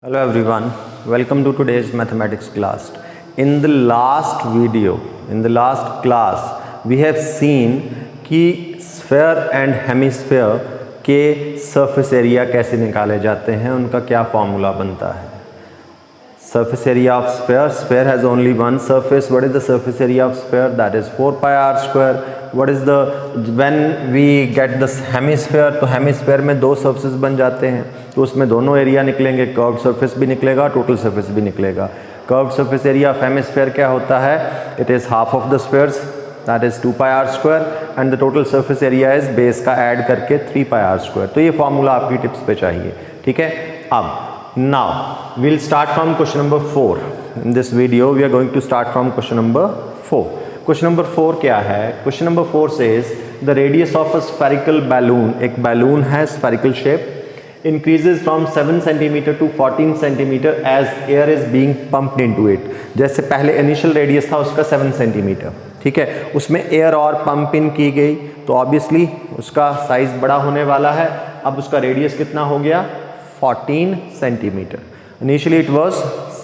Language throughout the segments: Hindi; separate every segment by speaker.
Speaker 1: Hello everyone, welcome to today's mathematics class. In the last class, we have seen कि sphere and hemisphere के surface area कैसे निकाले जाते हैं, उनका क्या formula बनता है. Surface area of sphere has only one surface. What is the surface area of sphere? That is 4 pi r square. What is the, when we get this hemisphere, तो hemisphere में दो surfaces बन जाते हैं, तो उसमें दोनों एरिया निकलेंगे, कर्व्ड सरफेस भी निकलेगा, टोटल सरफेस भी निकलेगा. Curved surface area of hemisphere क्या होता है? It is half of the spheres, that is 2 pi r square, and the total surface area is base का ऐड करके 3 पाई आर स्क्वायर. तो ये फॉर्मूला आपकी टिप्स पे चाहिए, ठीक है. अब now we'll start from question number 4. In this video we are going to start from question number 4. Question number 4 क्या है? Question number 4 says the radius of a spherical balloon, एक बैलून है spherical shape, increases from 7 cm to 14 cm as air is being pumped into it. जैसे पहले इनिशियल रेडियस था उसका 7 सेंटीमीटर, ठीक है, उसमें एयर और पंप इन की गई तो ऑब्वियसली उसका साइज बड़ा होने वाला है. अब उसका रेडियस कितना हो गया? 14 centimetre. Initially it was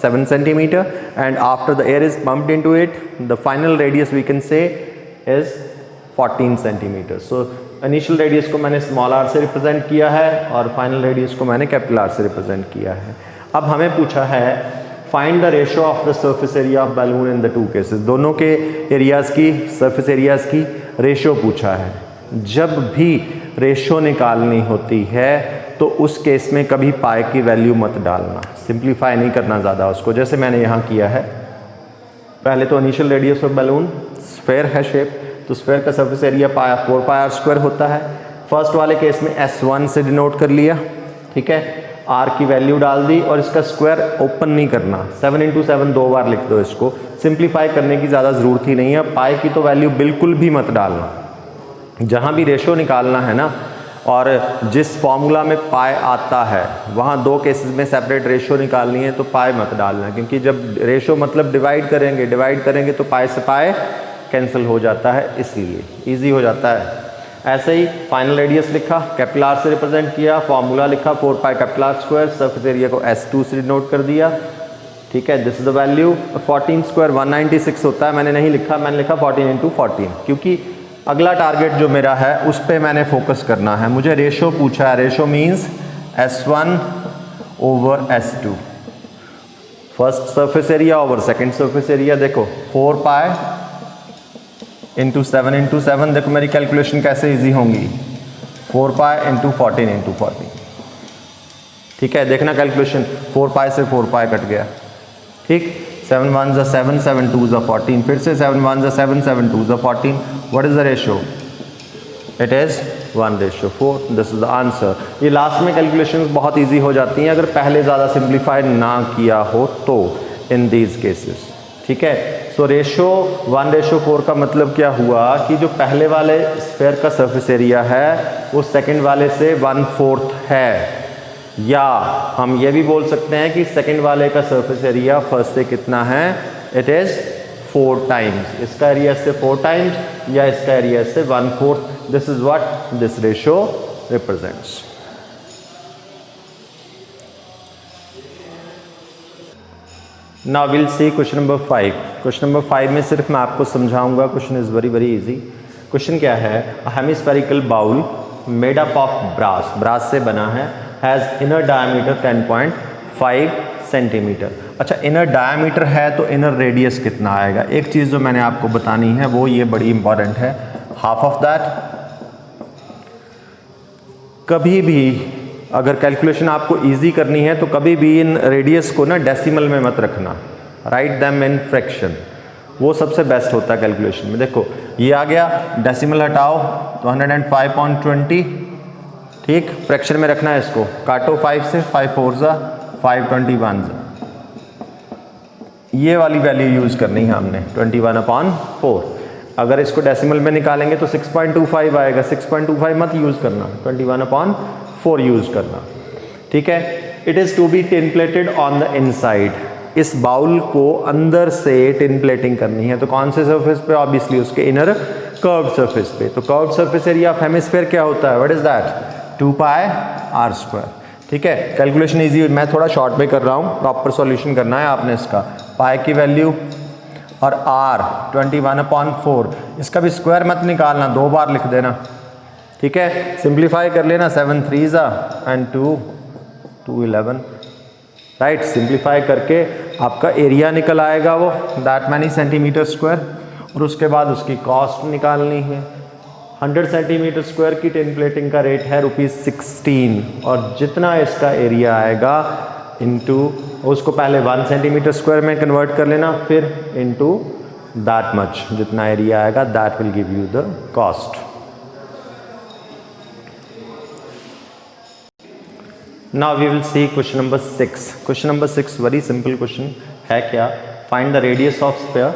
Speaker 1: 7 centimetre and after the air is pumped into it the final radius we can say is 14 centimetre. So initial radius को मैंने स्मॉल आर से रिप्रेजेंट किया है और फाइनल रेडियस को मैंने कैपिटल आर से रिप्रेजेंट किया है. अब हमें पूछा है find the ratio of the surface area of balloon in the two cases. दोनों के एरियाज की, सरफेस एरियाज की रेशियो पूछा है. जब भी रेशियो निकालनी होती है तो उस केस में कभी पाई की वैल्यू मत डालना, सिंप्लीफाई नहीं करना ज़्यादा उसको, जैसे मैंने यहाँ किया है. पहले तो initial radius of balloon, sphere है शेप, तो स्फेयर का surface area 4 pi r square होता है. फर्स्ट वाले केस में S1 से डिनोट कर लिया, ठीक है, R की वैल्यू डाल दी और इसका स्क्वायर ओपन नहीं करना, 7 इंटू 7 दो बार लिख दो. इसको सिंप्लीफाई करने की ज़्यादा ज़रूरत ही नहीं है. पाई की तो वैल्यू बिल्कुल भी मत डालना. जहाँ भी रेशो निकालना है ना, और जिस फॉर्मूला में पाई आता है वहाँ दो केसेस में सेपरेट रेशो निकालनी है तो पाई मत डालना, क्योंकि जब रेशो मतलब डिवाइड करेंगे तो पाई से पाई कैंसिल हो जाता है, इसलिए इजी हो जाता है. ऐसे ही फाइनल रेडियस लिखा, कैपिटल आर से रिप्रेजेंट किया, फॉर्मूला लिखा 4 pi capital R square, surface area को S2 से डिनोट कर दिया, ठीक है. This is the value. 14 square 196 होता है, मैंने नहीं लिखा, मैंने लिखा 14 इंटू 14, क्योंकि अगला टारगेट जो मेरा है उस पर मैंने फोकस करना है. मुझे रेशो पूछा है, ratio means S1 over S2, first surface area over second surface area. देखो 4 पाई इंटू 7, देखो मेरी कैलकुलेशन कैसे इजी होंगी, 4 पाई इंटू 14, ठीक है. देखना कैलकुलेशन, 4 पाई से 4 पाई कट गया, ठीक. 7 1 ज़ा 7, 7 2 ज़ा 14, फिर से 7 1 ज़ा 7, 7 2 ज़ा 14. What is the ratio? It is 1:4. This is the answer. ये लास्ट में कैलकुलेशन बहुत ईजी हो जाती हैं अगर पहले ज़्यादा सिंप्लीफाई ना किया हो तो, इन दीज केसेस, ठीक है. सो रेशो 1:4 का मतलब क्या हुआ कि जो पहले वाले स्फेयर का सरफेस एरिया है वो सेकंड वाले से 1/4 है, या हम ये भी बोल सकते हैं कि सेकंड वाले का सरफेस एरिया फर्स्ट से कितना है, इट इज़ 4 टाइम्स. इसका एरिया से 4 टाइम्स या इसका एरिया से 1/4. This is what this ratio represents. Now will see question number 5. Question number 5 में सिर्फ मैं आपको समझाऊंगा. Question is very very easy. Question क्या है? Hemispherical bowl made up of brass से बना है, हैज़ इनर डायमीटर 10.5 सेंटीमीटर. अच्छा, इनर डायमीटर है तो इनर रेडियस कितना आएगा? एक चीज़ जो मैंने आपको बतानी है वो ये बड़ी इंपॉर्टेंट है, हाफ ऑफ दैट. कभी भी अगर कैलकुलेशन आपको इजी करनी है तो कभी भी इन रेडियस को ना डेसिमल में मत रखना, राइट देम इन फ्रैक्शन, वो सबसे बेस्ट होता है कैलकुलेशन में. देखो ये आ गया, डेसिमल हटाओ तो 105.20, ठीक. फ्रैक्शन में रखना है इसको, काटो 5 से, 5 4 ज़ा 521 ज़ा, ये वाली वैल्यू यूज़ करनी है हमने, 21/4. अगर इसको डेसिमल में निकालेंगे तो 6.25 आएगा. 6.25 मत यूज़ करना, 21/4 यूज़ करना, ठीक है. It is to be tin plated on the inside. इस बाउल को अंदर से टिन प्लेटिंग करनी है, तो कौन से सरफेस पे? ऑब्वियसली उसके इनर कर्व्ड सरफेस पे. तो curved surface area of hemisphere क्या होता है? What is that? 2 pi r square, ठीक है, कैलकुलेशन इजी, मैं थोड़ा शॉर्ट में कर रहा हूँ, प्रॉपर सॉल्यूशन करना है आपने इसका। पाई की वैल्यू और r 21/4, इसका भी स्क्वायर मत निकालना, 2 बार लिख देना, ठीक है। सिंप्लीफाई कर लेना, 7 3 एंड 2 11, राइट। सिंप्लीफाई करके आपका एरिया निकल आएगा वो दैट मैनी सेंटीमीटर स्क्वायर, और उसके बाद उसकी कॉस्ट निकालनी है। 100 सेंटीमीटर स्क्वायर की टिन प्लेटिंग का रेट है ₹16, और जितना इसका एरिया आएगा इनटू, उसको पहले 1 सेंटीमीटर स्क्वायर में कन्वर्ट कर लेना, फिर इनटू दैट मच, जितना एरिया आएगा that will give you the cost. Now we will see question number 6। Question number 6 very simple question है। क्या? Find the radius of sphere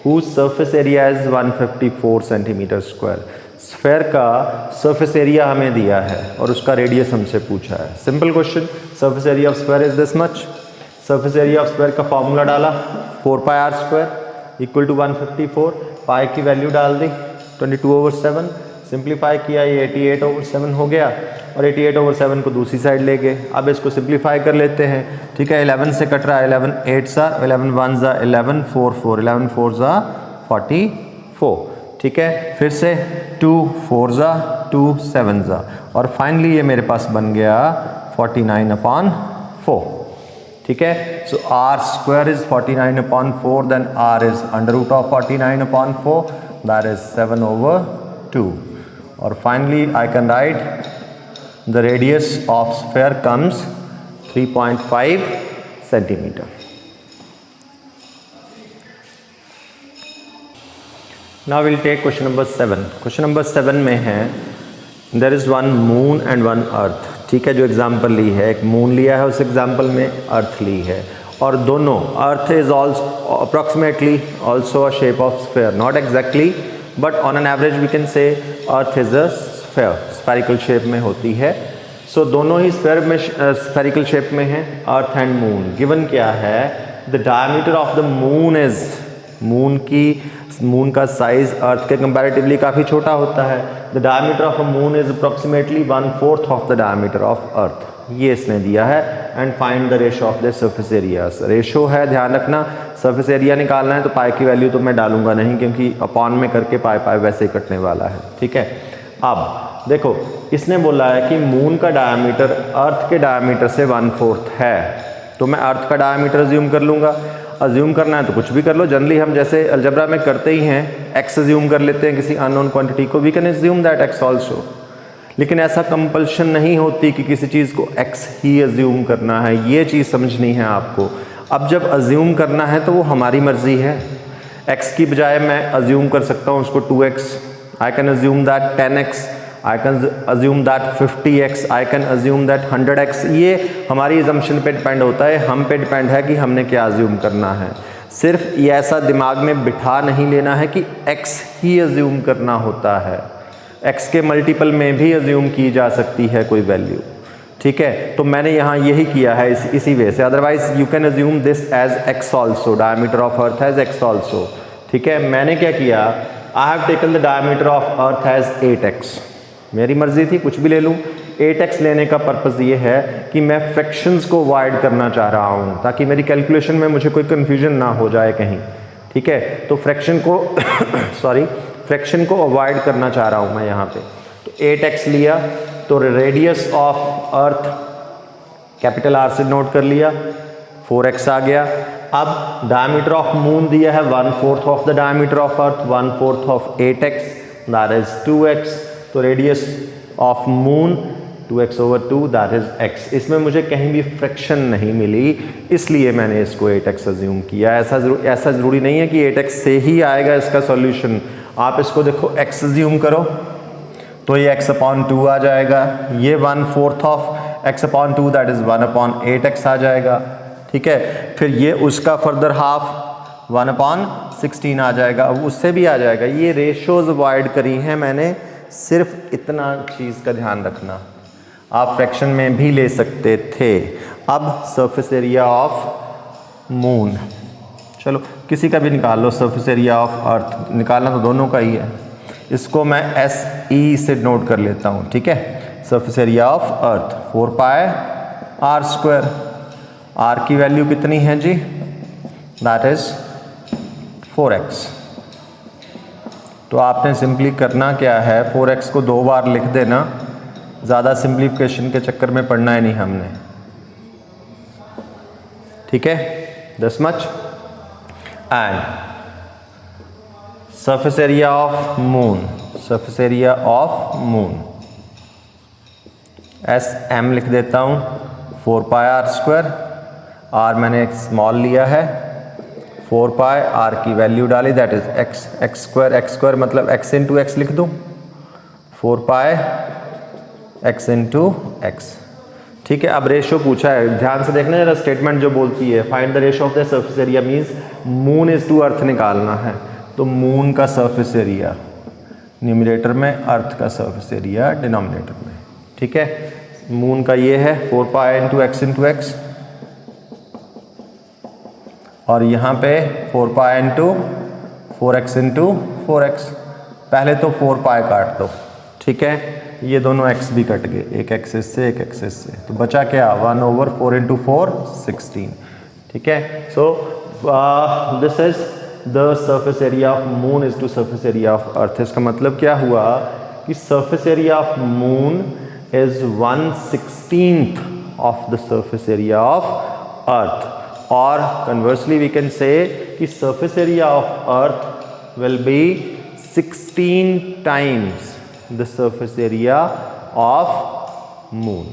Speaker 1: whose surface area is 154 centimetre square. Sphere का सरफेस एरिया हमें दिया है और उसका रेडियस हमसे पूछा है। Simple question, surface area of sphere is this much. Surface area of sphere का फॉर्मूला डाला 4πr² इक्वल टू 154, पाई की वैल्यू डाल दी 22/7, सिंप्लीफाई किया, ये 88/7 हो गया, और 88/7 को दूसरी साइड ले गए। अब इसको सिंप्लीफाई कर लेते हैं, ठीक है। 11 से कट रहा है, 11 8 11 1 11 4 4 11 4 44, ठीक है। फिर से 2 4 2 7, और फाइनली ये मेरे पास बन गया 49/4, ठीक है। So r² is 49/4, then r is √49/4, that is 7/2, और finally I can write the radius of sphere comes 3.5 centimeter. Now we'll take question number 7. Question number 7 में है there is one moon and one earth, ठीक है। जो एग्जाम्पल ली है, एक मून लिया है, उस एग्जाम्पल में अर्थ ली है, और दोनों earth is also approximately also a shape of sphere, not exactly but on an average we can say earth is a sphere, spherical shape में होती है। सो दोनों ही स्फीयर में स्फेरिकल शेप में है, अर्थ एंड मून। गिवन क्या है? The diameter of the moon is, moon का साइज अर्थ के कंपैरेटिवली काफ़ी छोटा होता है। The diameter of a moon is approximately 1/4 of the diameter of earth, ये इसने दिया है। And find the ratio of the surface area. Ratio है, ध्यान रखना, सरफेस एरिया निकालना है तो पाई की वैल्यू तो मैं डालूंगा नहीं, क्योंकि अपॉन में करके पाई वैसे ही कटने वाला है, ठीक है। अब देखो, इसने बोला है कि मून का डायमीटर अर्थ के डायमीटर से 1/4 है, तो मैं अर्थ का डायमीटर अज्यूम कर लूँगा। अज्यूम करना है तो कुछ भी कर लो, जनरली हम जैसे अलजेब्रा में करते ही हैं, एक्स अज्यूम कर लेते हैं किसी अननोन क्वांटिटी को, we can assume that x also. लेकिन ऐसा कंपल्शन नहीं होती कि किसी चीज़ को एक्स ही अज्यूम करना है, ये चीज़ समझनी है आपको। अब जब अज्यूम करना है तो वो हमारी मर्जी है। एक्स की बजाय मैं अज्यूम कर सकता हूँ उसको 2x, I can assume that 10x, I can assume that 50x, I can assume that 100x। ये हमारी assumption पे डिपेंड होता है, हम पे डिपेंड है कि हमने क्या assume करना है। सिर्फ ये ऐसा दिमाग में बिठा नहीं लेना है कि x ही assume करना होता है, x के मल्टीपल में भी assume की जा सकती है कोई वैल्यू, ठीक है। तो मैंने यहाँ यही किया है इसी वे से। Otherwise you can assume this as x also, diameter of earth as x also, ठीक है। मैंने क्या किया, I have taken the diameter of earth as 8x, मेरी मर्जी थी, कुछ भी ले लूँ। 8x लेने का पर्पज़ ये है कि मैं फ्रैक्शंस को अवॉइड करना चाह रहा हूँ, ताकि मेरी कैलकुलेशन में मुझे कोई कन्फ्यूजन ना हो जाए कहीं, ठीक है। तो फ्रैक्शन को फ्रैक्शन को अवॉइड करना चाह रहा हूँ मैं यहाँ पे। तो 8x लिया, तो radius of earth capital R से नोट कर लिया, 4x आ गया। अब डायमीटर ऑफ मून दिया है 1/4 of the diameter of earth, 1/4 of 8x, that is 2x। तो radius of moon 2x/2, that is x। इसमें मुझे कहीं भी फ्रैक्शन नहीं मिली, इसलिए मैंने इसको 8x अज्यूम किया। ऐसा ज़रूरी नहीं है कि 8x से ही आएगा इसका सॉल्यूशन। आप इसको देखो, x अज्यूम करो तो ये x/2 आ जाएगा, ये 1/4 of x/2 that is 1/8x आ जाएगा, ठीक है। फिर ये उसका फर्दर हाफ 1/16 आ जाएगा, अब उससे भी आ जाएगा। ये रेशोज़ अवॉइड करी हैं मैंने, सिर्फ इतना चीज़ का ध्यान रखना। आप फ्रैक्शन में भी ले सकते थे। अब सरफेस एरिया ऑफ मून, चलो किसी का भी निकाल लो। सरफेस एरिया ऑफ अर्थ निकालना तो दोनों का ही है, इसको मैं SE से नोट कर लेता हूँ, ठीक है। Surface area of earth 4πr², r square. R की वैल्यू कितनी है जी? That is 4x। तो आपने सिंपली करना क्या है, 4x को 2 बार लिख देना, ज़्यादा सिंप्लीफिकेशन के चक्कर में पढ़ना है नहीं हमने, ठीक है, this much. And surface area of moon, surface area of moon SM लिख देता हूँ, 4 पाई आर स्क्वायर। आर मैंने एक स्मॉल लिया है, 4 पाई, आर की वैल्यू डाली दैट इज एक्स स्क्वायर मतलब x इंटू एक्स लिख दूँ, 4 पाई x इंटू एक्स, ठीक है। अब रेशियो पूछा है, ध्यान से देखना जरा स्टेटमेंट जो बोलती है find the ratio of the surface area means moon is to earth निकालना है। तो मून का सरफेस एरिया न्यूमरेटर में, अर्थ का सरफेस एरिया डिनोमिनेटर में, ठीक है। मून का ये है 4 पाई इंटू एक्स और यहाँ पे 4 pi into 4x into 4x। पहले तो 4 पाई काट दो, ठीक है, ये दोनों x भी कट गए, एक एक्सिस से एक एक्सिस से, तो बचा क्या 1/4 इंटू 4 16, ठीक है। So this is the surface area of moon is to surface area of earth. इसका मतलब क्या हुआ कि surface area of moon is 1/16 of the surface area of earth, or conversely we can say कि surface area of earth will be 16 times the surface area of moon।